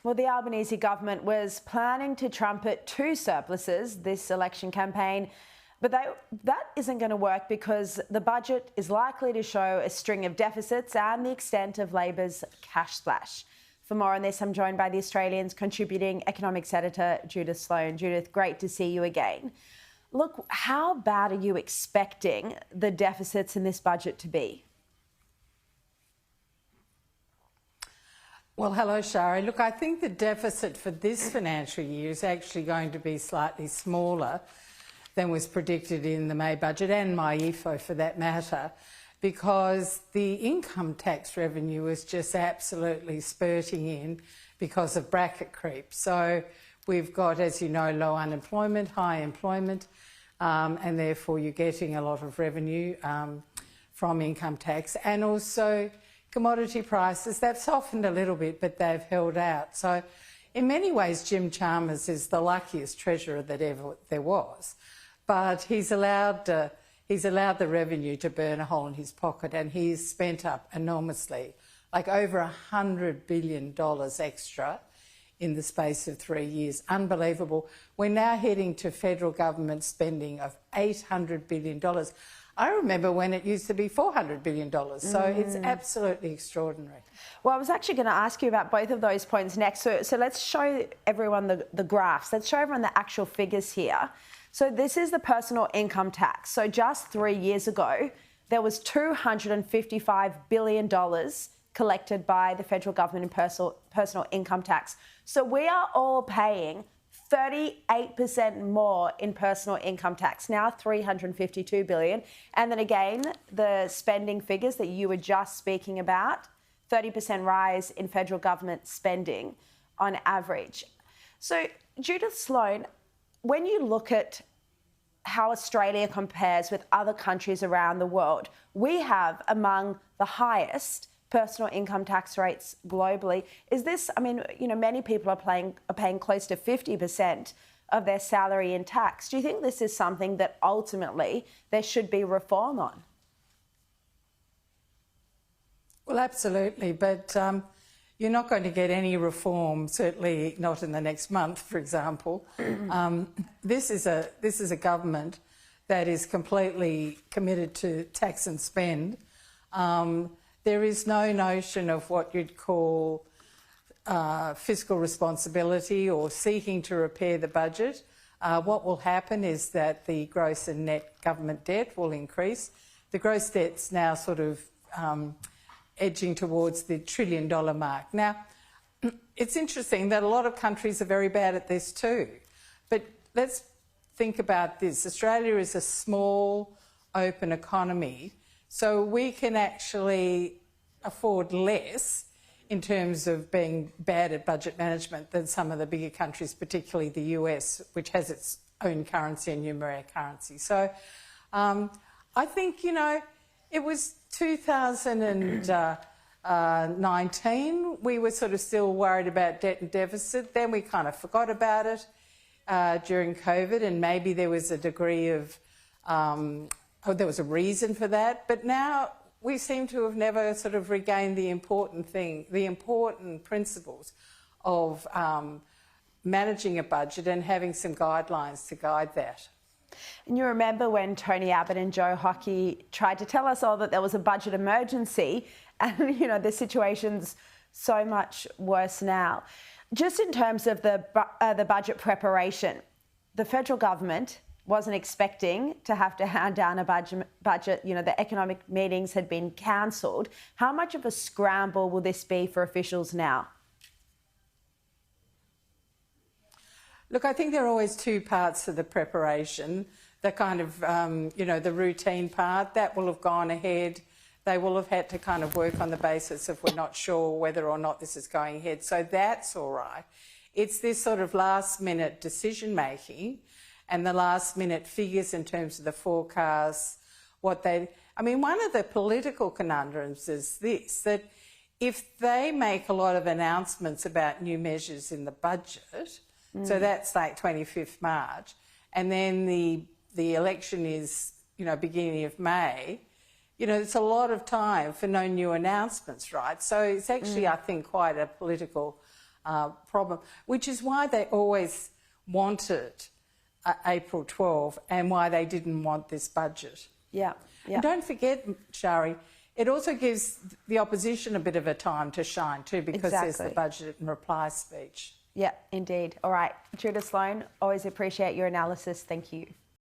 Well, the Albanese government was planning to trumpet 2 surpluses this election campaign, but that isn't going to work because the budget is likely to show a string of deficits and the extent of Labor's cash splash. For more on this, I'm joined by the Australian's contributing economics editor, Judith Sloan. Judith, great to see you again. Look, how bad are you expecting the deficits in this budget to be? Well, hello, Shari. Look, I think the deficit for this financial year is actually going to be slightly smaller than was predicted in the May budget, and my EFO for that matter, because the income tax revenue is just absolutely spurting in because of bracket creep. So we've got, as you know, low unemployment, high employment, and therefore you're getting a lot of revenue from income tax, and also commodity prices. They've softened a little bit, but they've held out. So in many ways, Jim Chalmers is the luckiest treasurer that ever there was. But he's allowed the revenue to burn a hole in his pocket, and he's spent up enormously, like over $100 billion extra in the space of 3 years. Unbelievable. We're now heading to federal government spending of $800 billion. I remember when it used to be $400 billion, so it's absolutely extraordinary. Well, I was actually going to ask you about both of those points next. So let's show everyone the graphs. Let's show everyone the actual figures here. So this is the personal income tax. So just 3 years ago, there was $255 billion collected by the federal government in personal income tax. So we are all paying 38% more in personal income tax, now $352 billion. And then again, the spending figures that you were just speaking about, 30% rise in federal government spending on average. So Judith Sloan, when you look at how Australia compares with other countries around the world, we have among the highest personal income tax rates globally. Is this, I mean, you know, many people are paying close to 50% of their salary in tax. Do you think this is something that ultimately there should be reform on? Well, absolutely, but you're not going to get any reform, certainly not in the next month, for example. This is a government that is completely committed to tax and spend. There is no notion of what you'd call fiscal responsibility or seeking to repair the budget. What will happen is that the gross and net government debt will increase. The gross debt's now sort of edging towards the $1 trillion mark. Now, it's interesting that a lot of countries are very bad at this too. But let's think about this. Australia is a small, open economy, so we can actually afford less in terms of being bad at budget management than some of the bigger countries, particularly the US, which has its own currency and numeraire currency. So I think, you know, it was 2019, we were sort of still worried about debt and deficit. Then we kind of forgot about it during COVID, and maybe there was a degree of, there was a reason for that. But now we seem to have never sort of regained the important principles of managing a budget and having some guidelines to guide that. And you remember when Tony Abbott and Joe Hockey tried to tell us all that there was a budget emergency, and, you know, the situation's so much worse now. Just in terms of the budget preparation, the federal government wasn't expecting to have to hand down a budget. You know, the economic meetings had been cancelled. How much of a scramble will this be for officials now? Look, I think there are always two parts to the preparation. The kind of, you know, the routine part, that will have gone ahead. They will have had to kind of work on the basis of we're not sure whether or not this is going ahead. So that's all right. It's this sort of last-minute decision-making and the last-minute figures in terms of the forecasts, I mean, one of the political conundrums is this, that if they make a lot of announcements about new measures in the budget, so that's like 25th March, and then the election is, you know, beginning of May, you know, it's a lot of time for no new announcements, right? So it's actually, I think, quite a political problem, which is why they always wanted April 12 and why they didn't want this budget. Yeah. And don't forget, Shari, it also gives the opposition a bit of a time to shine too, because there's the budget and reply speech. Yeah, indeed. All right, Judith, Sloan, always appreciate your analysis. Thank you.